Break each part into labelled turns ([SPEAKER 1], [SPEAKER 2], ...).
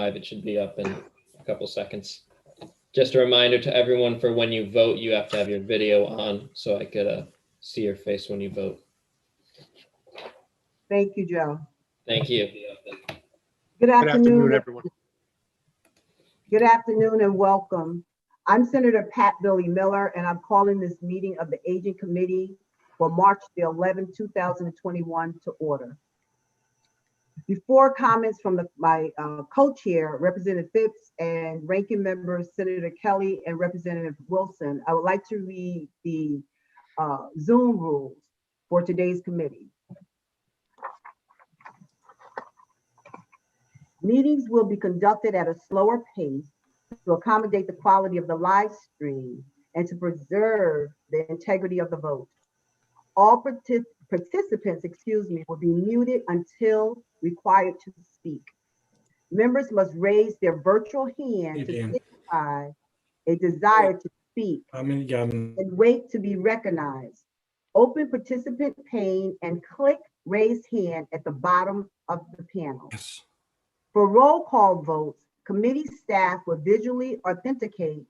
[SPEAKER 1] It should be up in a couple seconds. Just a reminder to everyone, for when you vote, you have to have your video on so I could see your face when you vote.
[SPEAKER 2] Thank you, Joe.
[SPEAKER 1] Thank you.
[SPEAKER 2] Good afternoon,
[SPEAKER 3] everyone.
[SPEAKER 2] Good afternoon and welcome. I'm Senator Pat Billy Miller, and I'm calling this meeting of the Aging Committee for March the 11th, 2021 to order. Before comments from my co-chair, Representative Phipps, and ranking members, Senator Kelly and Representative Wilson, I would like to read the Zoom rules for today's committee. Meetings will be conducted at a slower pace to accommodate the quality of the live stream and to preserve the integrity of the vote. All participants, will be muted until required to speak. Members must raise their virtual hand to signify a desire to speak and wait to be recognized. Open participant pane and click raise hand at the bottom of the panel.
[SPEAKER 3] Yes.
[SPEAKER 2] For roll call votes, committee staff will visually authenticate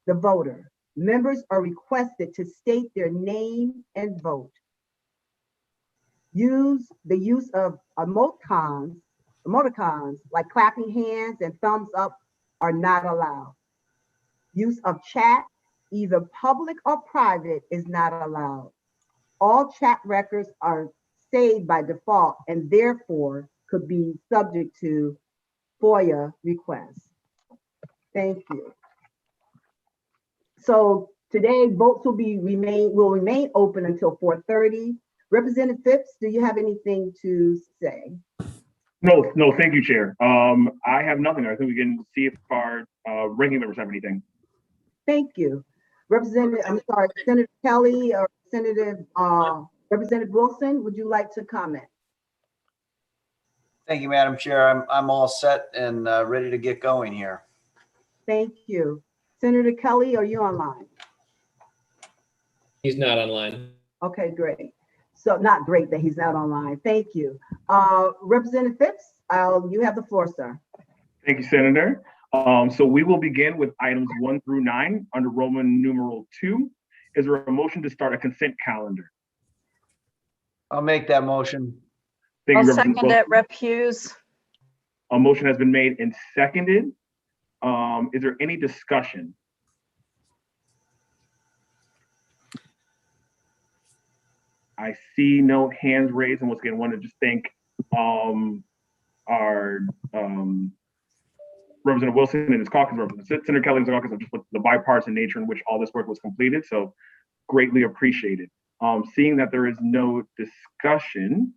[SPEAKER 2] the voter. Members are requested to state their name and vote. The use of emoticons like clapping hands and thumbs up are not allowed. Use of chat, either public or private, is not allowed. All chat records are saved by default and therefore could be subject to FOIA requests. Thank you. So today votes will remain open until 4:30. Representative Phipps, do you have anything to say?
[SPEAKER 4] No, thank you, Chair. I have nothing. I think we can see if our ranking members have anything.
[SPEAKER 2] Thank you. Senator Kelly or Representative Wilson, would you like to comment?
[SPEAKER 5] Thank you, Madam Chair. I'm all set and ready to get going here.
[SPEAKER 2] Thank you. Senator Kelly, are you online?
[SPEAKER 1] He's not online.
[SPEAKER 2] Okay, great. So not great that he's not online. Thank you. Representative Phipps, you have the floor, sir.
[SPEAKER 4] Thank you, Senator. So we will begin with items 1 through 9 under Roman numeral 2. Is there a motion to start a consent calendar?
[SPEAKER 5] I'll make that motion.
[SPEAKER 4] Thank
[SPEAKER 6] I'll
[SPEAKER 4] you,
[SPEAKER 6] second
[SPEAKER 4] Representative
[SPEAKER 6] it, Rep. Hughes.
[SPEAKER 4] A motion has been made and seconded. Is there any discussion? I see no hands raised, and once again, I want to just thank our Representative Wilson and his caucus, Senator Kelly and his caucus, just with the bipartisan nature in which all this work was completed. So greatly appreciated. Seeing that there is no discussion,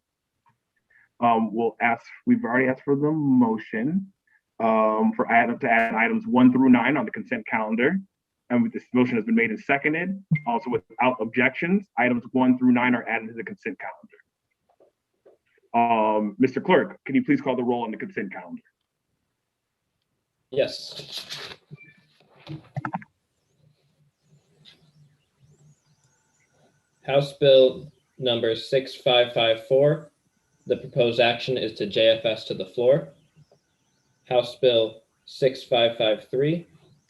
[SPEAKER 4] we've already asked for the motion to add items 1 through 9 on the consent calendar. And this motion has been made and seconded. Also, without objections, items 1 through 9 are added to the consent calendar. Mr. Clerk, can you please call the roll on the consent calendar?
[SPEAKER 1] Yes. House Bill number 6554. The proposed action is to JFS to the floor. House Bill 6553.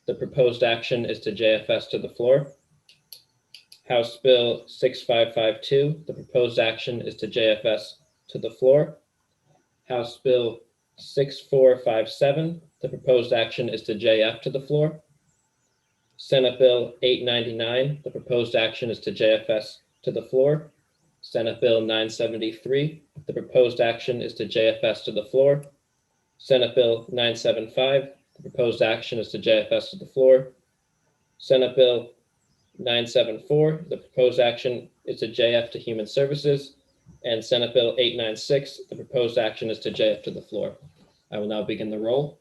[SPEAKER 1] The proposed action is to JFS to the floor. House Bill 6552. The proposed action is to JFS to the floor. House Bill 6457. The proposed action is to JF to the floor. Senate Bill 899. The proposed action is to JFS to the floor. Senate Bill 973. The proposed action is to JFS to the floor. Senate Bill 975. The proposed action is to JFS to the floor. Senate Bill 974. The proposed action is to JF to Human Services. And Senate Bill 896. The proposed action is to JF to the floor. I will now begin the roll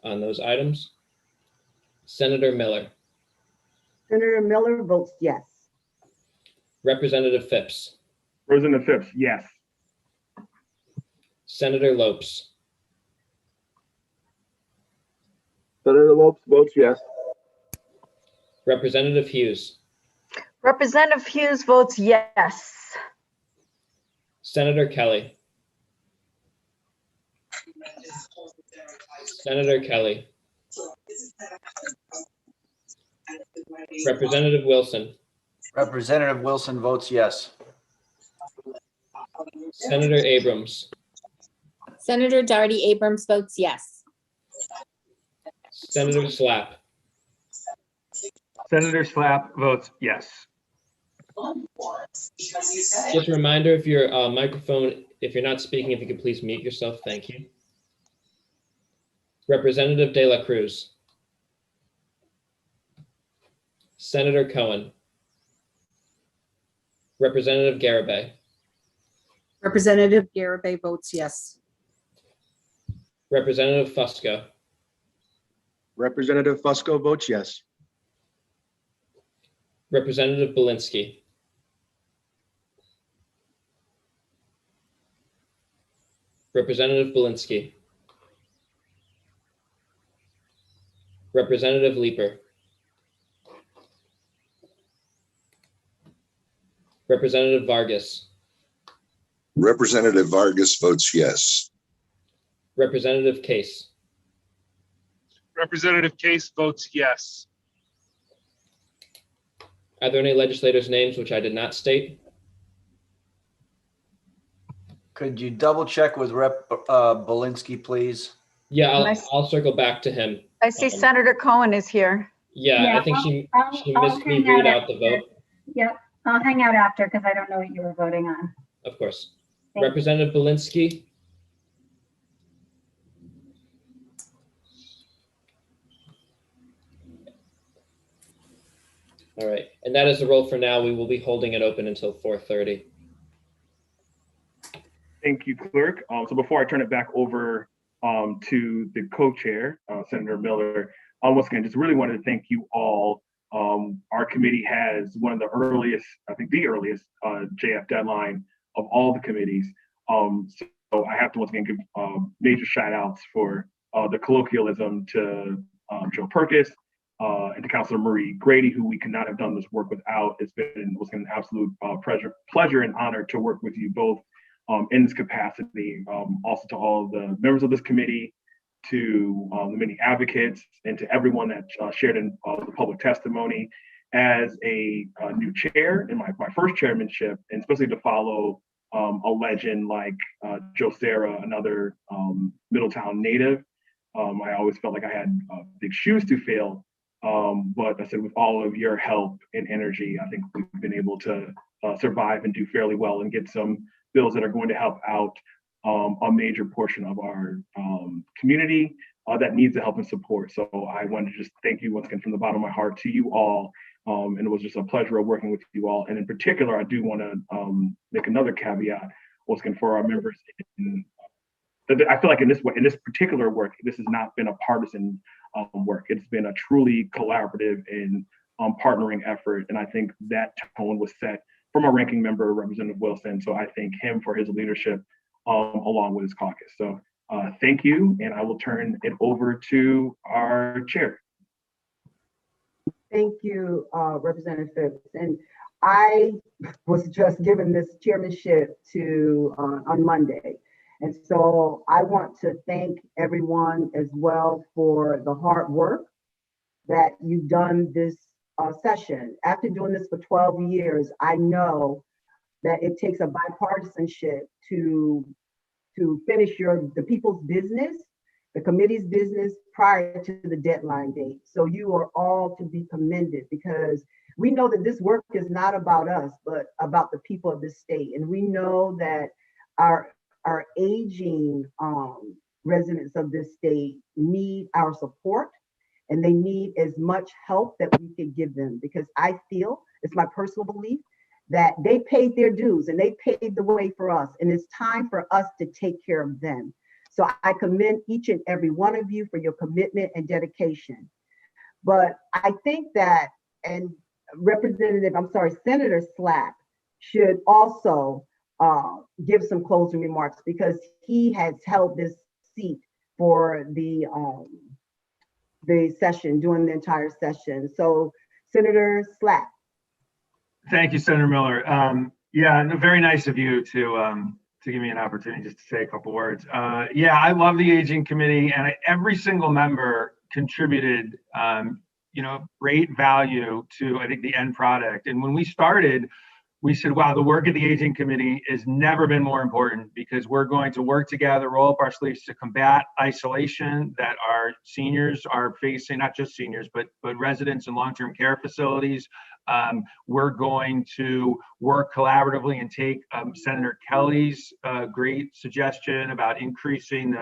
[SPEAKER 1] on those items. Senator Miller.
[SPEAKER 2] Senator Miller votes yes.
[SPEAKER 1] Representative Phipps.
[SPEAKER 4] Representative Phipps, yes.
[SPEAKER 1] Senator Lopes.
[SPEAKER 3] Senator Lopes votes yes.
[SPEAKER 1] Representative Hughes.
[SPEAKER 6] Representative Hughes votes yes.
[SPEAKER 1] Senator Kelly. Senator Kelly. Representative Wilson.
[SPEAKER 5] Representative Wilson votes yes.
[SPEAKER 1] Senator Abrams.
[SPEAKER 7] Senator Darty Abrams votes yes.
[SPEAKER 1] Senator Slapp.
[SPEAKER 4] Senator Slapp votes yes.
[SPEAKER 1] Just a reminder, if your microphone, if you're not speaking, if you could please mute yourself, thank you. Representative De La Cruz. Senator Cohen. Representative Garibay.
[SPEAKER 8] Representative Garibay votes yes.
[SPEAKER 1] Representative Fusco.
[SPEAKER 9] Representative Fusco votes yes.
[SPEAKER 1] Representative Belinsky. Representative Belinsky. Representative Leeper. Representative Vargas.
[SPEAKER 10] Representative Vargas votes yes.
[SPEAKER 1] Representative Case.
[SPEAKER 11] Representative Case votes yes.
[SPEAKER 1] Are there any legislators' names which I did not state?
[SPEAKER 5] Could you double check with Rep. Belinsky, please?
[SPEAKER 1] Yeah,
[SPEAKER 6] Nice.
[SPEAKER 1] I'll circle back to him.
[SPEAKER 6] I see Senator Cohen is here.
[SPEAKER 1] Yeah, I think she missed me read out the vote.
[SPEAKER 12] Yep, I'll hang out after because I don't know what you were voting on.
[SPEAKER 1] Of course.
[SPEAKER 12] Thank you.
[SPEAKER 1] Representative Belinsky. All right, and that is the roll for now. We will be holding it open until 4:30.
[SPEAKER 4] Thank you, Clerk. So before I turn it back over to the co-chair, Senator Miller, once again, just really wanted to thank you all. Our committee has one of the earliest, I think the earliest JF deadline of all the committees. So I have to once again give major shout outs for the colloquialism to Joe Perkis and to Councilor Marie Grady, who we could not have done this work without. It's been an absolute pleasure and honor to work with you both in this capacity. Also to all of the members of this committee, to the many advocates, and to everyone that shared in the public testimony. As a new chair in my first chairmanship, and especially to follow a legend like Joe Serra, another Middletown native, I always felt like I had big shoes to fill. But I said, with all of your help and energy, I think we've been able to survive and do fairly well and get some bills that are going to help out a major portion of our community that needs the help and support. So I wanted to just thank you once again from the bottom of my heart to you all. And it was just a pleasure of working with you all. And in particular, I do want to make another caveat once again for our members. I feel like in this particular work, this has not been a partisan work. It's been a truly collaborative and partnering effort. And I think that tone was set from our ranking member, Representative Wilson. So I thank him for his leadership along with his caucus. So thank you. And I will turn it over to our chair.
[SPEAKER 2] Thank you, Representative Phipps. And I was just given this chairmanship on Monday. And so I want to thank everyone as well for the hard work that you've done this session. After doing this for 12 years, I know that it takes a bipartisanship to finish the people's business, the committee's business prior to the deadline date. So you are all to be commended, because we know that this work is not about us, but about the people of this state. And we know that our aging residents of this state need our support, and they need as much help that we can give them, because I feel, it's my personal belief, that they paid their dues and they paved the way for us, and it's time for us to take care of them. So I commend each and every one of you for your commitment and dedication. But I think that, and Senator Slapp should also give some closing remarks, because he has held this seat for the session, during the entire session. So Senator Slapp.
[SPEAKER 13] Thank you, Senator Miller. Yeah, very nice of you to
[SPEAKER 9] to give me an opportunity just to say a couple words. Yeah, I love the aging committee, and every single member contributed, great value to, I think, the end product. And when we started, we said, wow, the work of the aging committee has never been more important, because we're going to work together, roll up our sleeves to combat isolation that our seniors are facing, not just seniors, but residents in long-term care facilities. We're going to work collaboratively and take Senator Kelly's great suggestion about increasing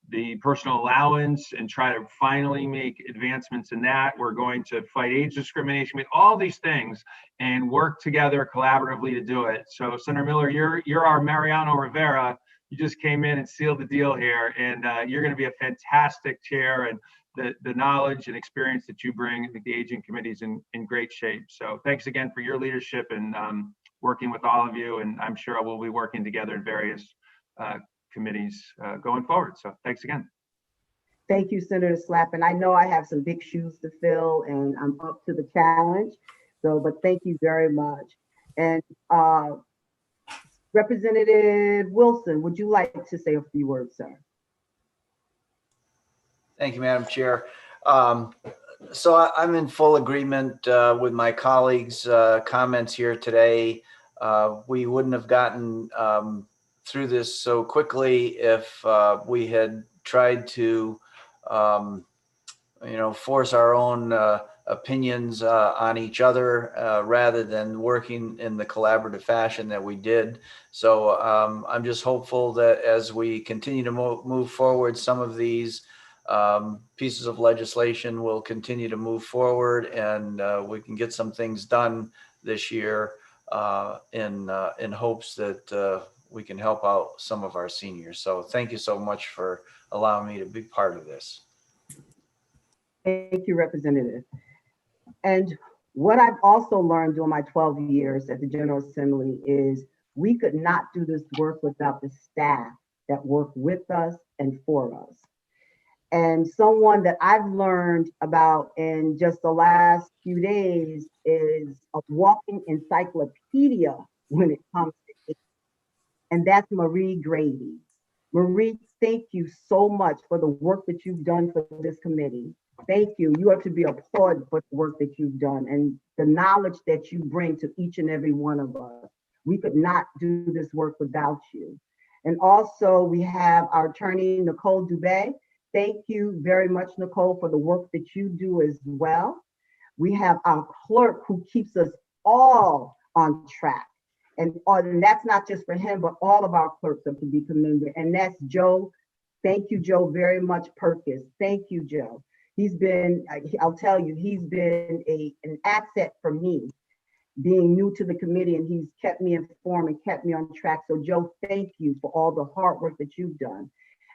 [SPEAKER 9] the personal allowance and try to finally make advancements in that. We're going to fight age discrimination with all these things and work together collaboratively to do it. So Senator Miller, you're our Mariano Rivera. You just came in and sealed the deal here, and you're going to be a fantastic chair, and the knowledge and experience that you bring, I think the aging committee is in great shape. So thanks again for your leadership and working with all of you, and I'm sure we'll be working together in various committees going forward. So thanks again.
[SPEAKER 2] Thank you, Senator Slapp. And I know I have some big shoes to fill, and I'm up to the challenge. So, but thank you very much. And Representative Wilson, would you like to say a few words, sir?
[SPEAKER 5] Thank you, Madam Chair. So I'm in full agreement with my colleagues' comments here today. We wouldn't have gotten through this so quickly if we had tried to, force our own opinions on each other rather than working in the collaborative fashion that we did. So I'm just hopeful that as we continue to move forward, some of these pieces of legislation will continue to move forward, and we can get some things done this year in hopes that we can help out some of our seniors. So thank you so much for allowing me to be part of this.
[SPEAKER 2] Thank you, Representative. And what I've also learned during my 12 years at the General Assembly is we could not do this work without the staff that work with us and for us. And someone that I've learned about in just the last few days is a walking encyclopedia when it comes to age. And that's Marie Grady. Marie, thank you so much for the work that you've done for this committee. Thank you. You are to be applauded for the work that you've done and the knowledge that you bring to each and every one of us. We could not do this work without you. And also we have our attorney, Nicole Dubé. Thank you very much, Nicole, for the work that you do as well. We have our clerk who keeps us all on track. And that's not just for him, but all of our clerks are to be commended. And that's Joe. Thank you, Joe, very much, Perkins. Thank you, Joe. He's been, I'll tell you, he's been an asset for me being new to the committee, and he's kept me informed and kept me on track. So Joe, thank you for all the hard work that you've done.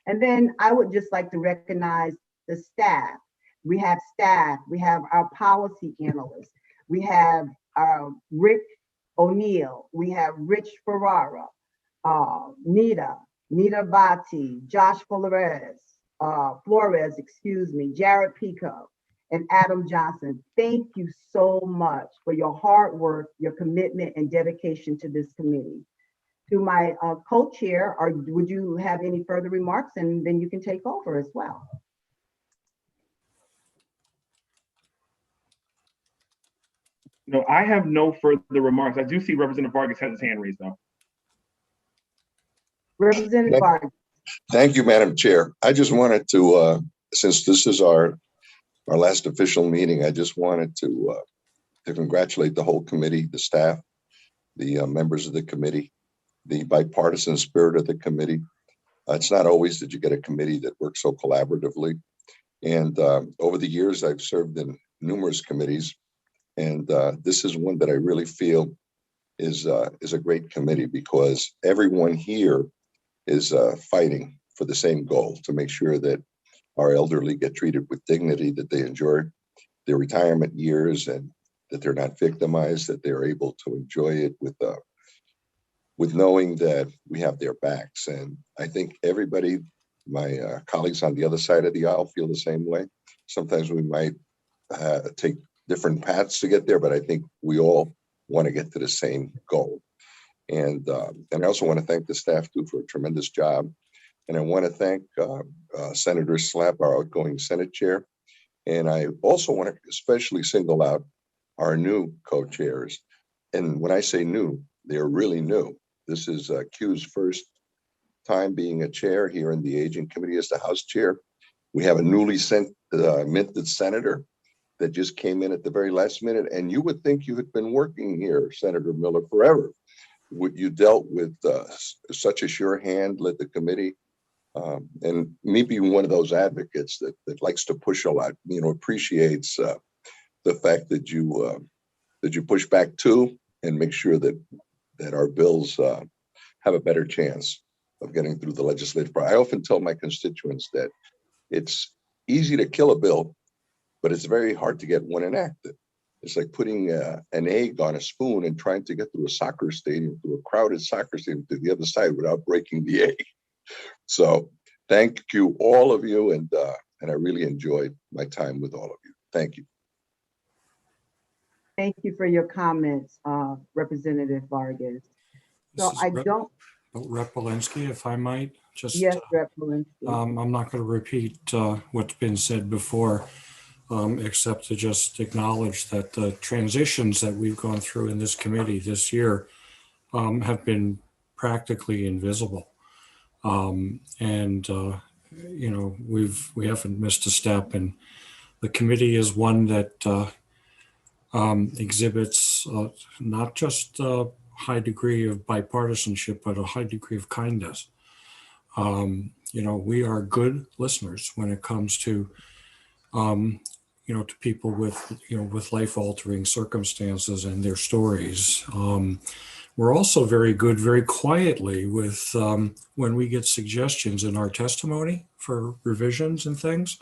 [SPEAKER 2] And then I would just like to recognize the staff. We have staff, we have our policy analysts, we have Rick O'Neill, we have Rich Ferrara, Nita Bati, Josh Flores, Jared Pico, and Adam Johnson. Thank you so much for your hard work, your commitment, and dedication to this committee. To my co-chair, would you have any further remarks? And then you can take over as well.
[SPEAKER 4] No, I have no further remarks. I do see Representative Vargas has his hand raised though.
[SPEAKER 2] Representative Vargas.
[SPEAKER 10] Thank you, Madam Chair. I just wanted to, since this is our last official meeting, I just wanted to congratulate the whole committee, the staff, the members of the committee, the bipartisan spirit of the committee. It's not always that you get a committee that works so collaboratively. And over the years, I've served in numerous committees, and this is one that I really feel is a great committee, because everyone here is fighting for the same goal, to make sure that our elderly get treated with dignity, that they enjoy their retirement years, and that they're not victimized, that they're able to enjoy it with knowing that we have their backs. And I think everybody, my colleagues on the other side of the aisle, feel the same way. Sometimes we might take different paths to get there, but I think we all want to get to the same goal. And I also want to thank the staff too for a tremendous job. And I want to thank Senator Slapp, our outgoing Senate chair. And I also want to especially single out our new co-chairs. And when I say new, they're really new. This is Q's first time being a chair here in the Aging Committee as the House chair. We have a newly minted senator that just came in at the very last minute. And you would think you had been working here, Senator Miller, forever. You dealt with such a sure hand, led the committee. And me being one of those advocates that likes to push a lot, appreciates the fact that you push back too and make sure that our bills have a better chance of getting through the legislative process. I often tell my constituents that it's easy to kill a bill, but it's very hard to get one enacted. It's like putting an egg on a spoon and trying to get through a crowded soccer stadium to the other side without breaking the egg. So thank you, all of you, and I really enjoyed my time with all of you. Thank you.
[SPEAKER 2] Thank you for your comments, Representative Vargas. So I don't.
[SPEAKER 13] Rep. Walensky, if I might, just.
[SPEAKER 2] Yes, Rep. Walensky.
[SPEAKER 13] I'm not going to repeat what's been said before, except to just acknowledge that the transitions that we've gone through in this committee this year have been practically invisible. We haven't missed a step, and the committee is one that exhibits not just a high degree of bipartisanship, but a high degree of kindness. We are good listeners when it comes to, to people with life-altering circumstances and their stories. We're also very good, very quietly with when we get suggestions in our testimony for revisions and things.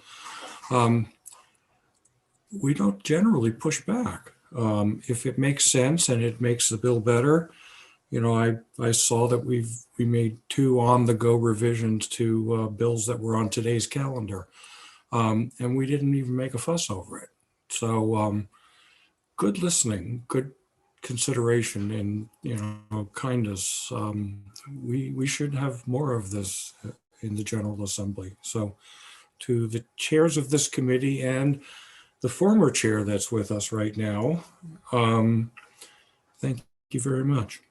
[SPEAKER 13] We don't generally push back. If it makes sense and it makes the bill better, I saw that we made 2 on-the-go revisions to bills that were on today's calendar, and we didn't even make a fuss over it. So good listening, good consideration, and kindness. We should have more of this in the General Assembly. So to the chairs of this committee and the former chair that's with us right now, thank you very much.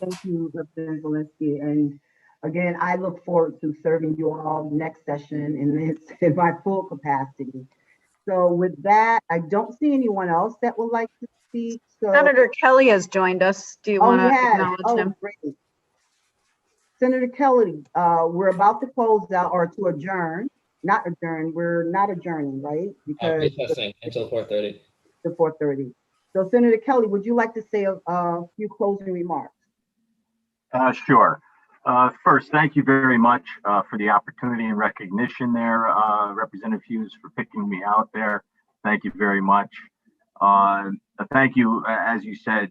[SPEAKER 2] Thank you, Representative Walensky. And again, I look forward to serving you all next session in my full capacity. So with that, I don't see anyone else that would like to speak. So,
[SPEAKER 6] Senator Kelly has joined us. Do you want to acknowledge him?
[SPEAKER 2] Great. Senator Kelly, we're about to close out or to adjourn. Not adjourn. We're not adjourning, right? Because
[SPEAKER 1] Recessing until 4:30.
[SPEAKER 2] To 4:30. So Senator Kelly, would you like to say a few closing remarks?
[SPEAKER 14] Sure. First, thank you very much for the opportunity and recognition there, Representative Hughes, for picking me out there. Thank you very much. Thank you, as you said,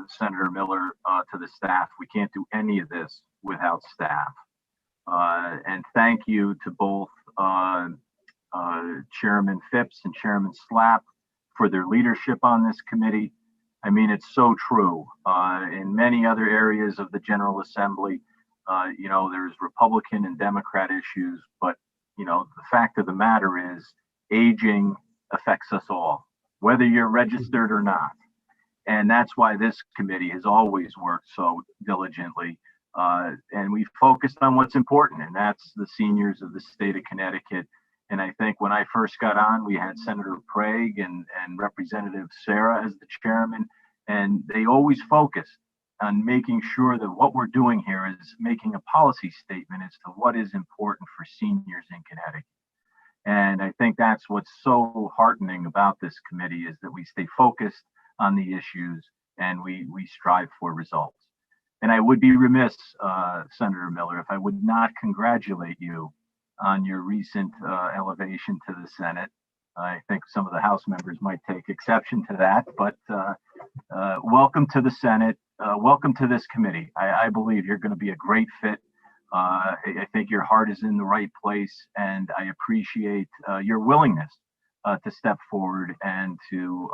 [SPEAKER 14] Senator Miller, to the staff. We can't do any of this without staff. And thank you to both Chairman Phipps and Chairman Slapp for their leadership on this committee. I mean, it's so true. In many other areas of the General Assembly, there's Republican and Democrat issues, but, the fact of the matter is aging affects us all, whether you're registered or not. And that's why this committee has always worked so diligently. And we focused on what's important, and that's the seniors of the state of Connecticut. And I think when I first got on, we had Senator Prague and Representative Sarah as the chairman, and they always focused on making sure that what we're doing here is making a policy statement as to what is important for seniors in Connecticut. And I think that's what's so heartening about this committee, is that we stay focused on the issues and we strive for results. And I would be remiss, Senator Miller, if I would not congratulate you on your recent elevation to the Senate. I think some of the House members might take exception to that, but welcome to the Senate. Welcome to this committee. I believe you're going to be a great fit. I think your heart is in the right place, and I appreciate your willingness to step forward and to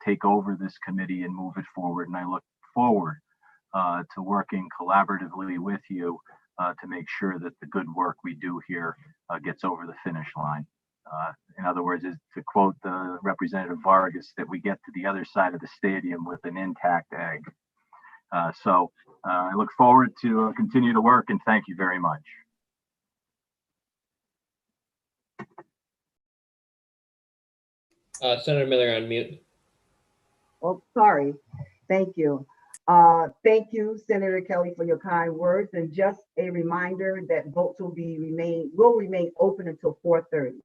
[SPEAKER 14] take over this committee and move it forward. And I look forward to working collaboratively with you to make sure that the good work we do here gets over the finish line. In other words, is to quote the Representative Vargas, that we get to the other side of the stadium with an intact egg. So I look forward to continue to work, and thank you very much.
[SPEAKER 1] Senator Miller on mute.
[SPEAKER 2] Oh, sorry. Thank you. Thank you, Senator Kelly, for your kind words. And just a reminder that votes will remain open until 4:30.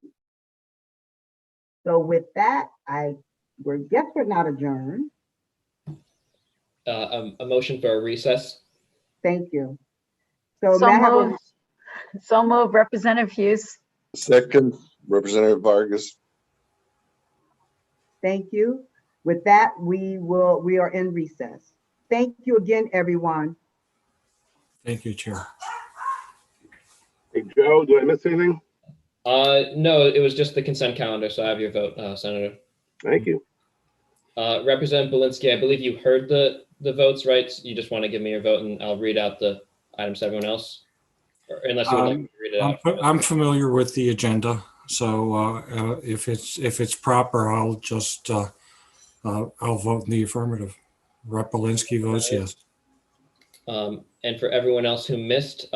[SPEAKER 2] So with that, we're not adjourned.
[SPEAKER 1] A motion for a recess.
[SPEAKER 2] Thank you. So
[SPEAKER 6] So
[SPEAKER 2] may I have a-
[SPEAKER 6] moved. So moved, Representative Hughes.
[SPEAKER 10] Second, Representative Vargas.
[SPEAKER 2] Thank you. With that, we are in recess. Thank you again, everyone.
[SPEAKER 13] Thank you, Chair.
[SPEAKER 3] Hey, Joe, do I miss anything?
[SPEAKER 1] No, it was just the consent calendar, so I have your vote, Senator.
[SPEAKER 3] Thank you.
[SPEAKER 1] Representative Belinsky, I believe you heard the votes, right? You just want to give me your vote and I'll read out the items to everyone else, or unless you would like me to read it out.
[SPEAKER 13] I'm familiar with the agenda, so if it's proper, I'll just I'll vote in the affirmative. Rep. Belinsky votes yes.
[SPEAKER 1] And for everyone else who missed,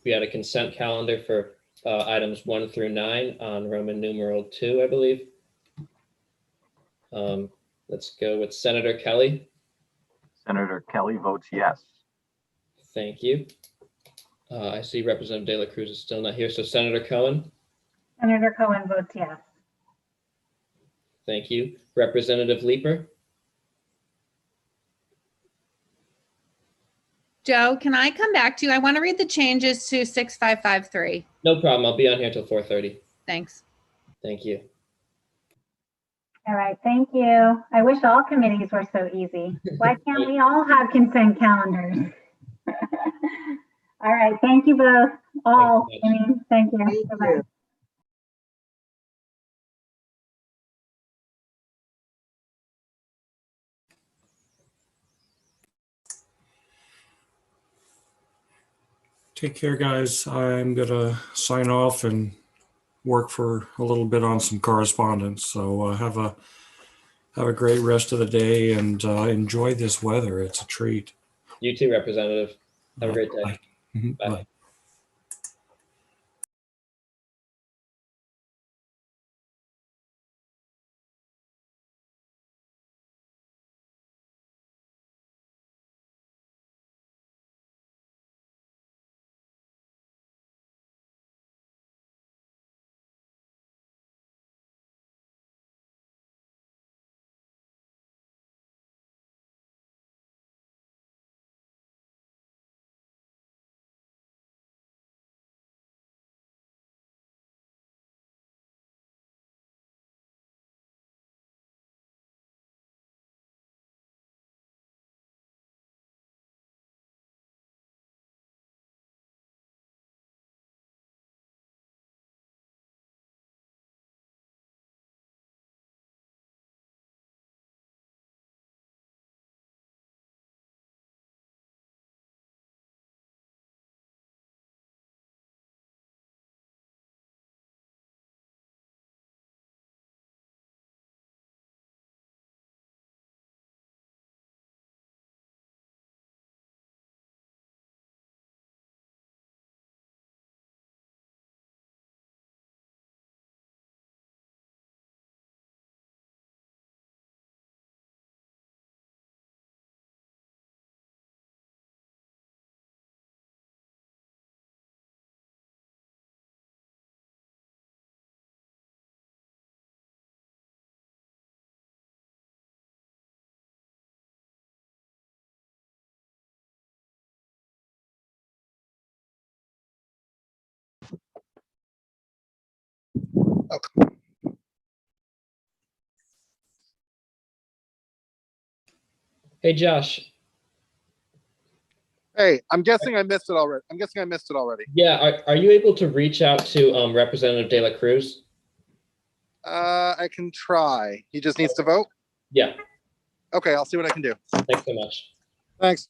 [SPEAKER 1] we had a consent calendar for items 1 through 9 on Roman numeral 2, I believe. Let's go with Senator Kelly.
[SPEAKER 14] Senator Kelly votes yes.
[SPEAKER 1] Thank you. I see Representative De La Cruz is still not here. So Senator Cohen.
[SPEAKER 12] Senator Cohen votes yes.
[SPEAKER 1] Thank you. Representative Leeper.
[SPEAKER 15] Joe, can I come back to you? I want to read the changes to 6553.
[SPEAKER 1] No problem. I'll be on here till 4:30.
[SPEAKER 15] Thanks.
[SPEAKER 1] Thank you.
[SPEAKER 12] All right, thank you. I wish all committees were so easy. Why can't we all have consent calendars? All right, thank you both. All. Thank you. Bye-bye.
[SPEAKER 13] Take care, guys. I'm gonna sign off and work for a little bit on some correspondence. So have a great rest of the day and enjoy this weather. It's a treat.
[SPEAKER 1] You too, Representative. Have a great day.
[SPEAKER 13] Bye.
[SPEAKER 1] Bye.
[SPEAKER 13] Bye.
[SPEAKER 1] Hey, Josh.
[SPEAKER 11] Hey, I'm guessing I missed it already.
[SPEAKER 1] Yeah, are you able to reach out to Representative De La Cruz?
[SPEAKER 16] I can try. He just needs to vote?
[SPEAKER 1] Yeah,
[SPEAKER 16] Okay, I'll see what I can do.
[SPEAKER 1] thanks so much.
[SPEAKER 16] Thanks.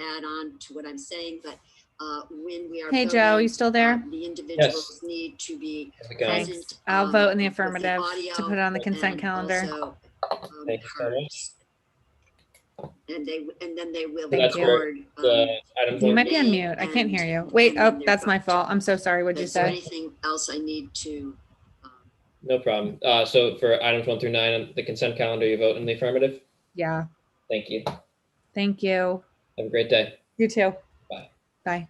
[SPEAKER 17] add on to what I'm saying, but when we are.
[SPEAKER 15] Hey, Joe, you still there?
[SPEAKER 17] The individuals need to be present.
[SPEAKER 15] Thanks. I'll vote in the
[SPEAKER 17] with
[SPEAKER 15] affirmative to put it on the consent
[SPEAKER 17] and
[SPEAKER 15] calendar.
[SPEAKER 17] also,
[SPEAKER 1] Thank you so much.
[SPEAKER 17] and then they will.
[SPEAKER 1] So that's for
[SPEAKER 17] record,
[SPEAKER 1] the items
[SPEAKER 15] You
[SPEAKER 1] one
[SPEAKER 15] might be on
[SPEAKER 17] name
[SPEAKER 15] mute. I can't hear you.
[SPEAKER 17] and
[SPEAKER 15] Wait, oh,
[SPEAKER 17] their
[SPEAKER 15] that's my
[SPEAKER 17] vote.
[SPEAKER 15] fault. I'm so sorry. What'd you
[SPEAKER 17] Is there
[SPEAKER 15] say?
[SPEAKER 17] anything else I need to?
[SPEAKER 1] No problem. So for items 1 through 9 on the consent calendar, you vote in the affirmative?
[SPEAKER 15] Yeah.
[SPEAKER 1] Thank you.
[SPEAKER 15] Thank you.
[SPEAKER 1] Have a great day.
[SPEAKER 15] You too.
[SPEAKER 1] Bye.
[SPEAKER 15] Bye.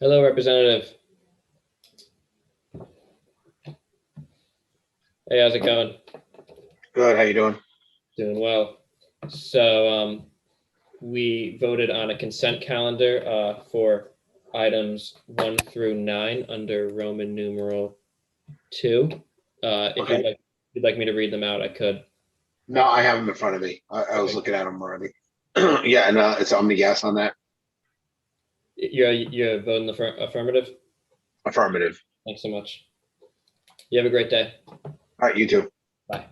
[SPEAKER 1] Hello, Representative. Hey, how's it going?
[SPEAKER 18] Good, how you doing?
[SPEAKER 1] Doing well. So we voted on a consent calendar for items 1 through 9 under Roman numeral 2. If
[SPEAKER 18] Okay.
[SPEAKER 1] you'd like me to read them out, I could.
[SPEAKER 18] No, I have them in front of me. I was looking at them already. Yeah, and I'm gonna yes on that.
[SPEAKER 1] You're voting affirmative?
[SPEAKER 18] Affirmative.
[SPEAKER 1] Thanks so much. You have a great day.
[SPEAKER 18] All right, you too.
[SPEAKER 1] Bye.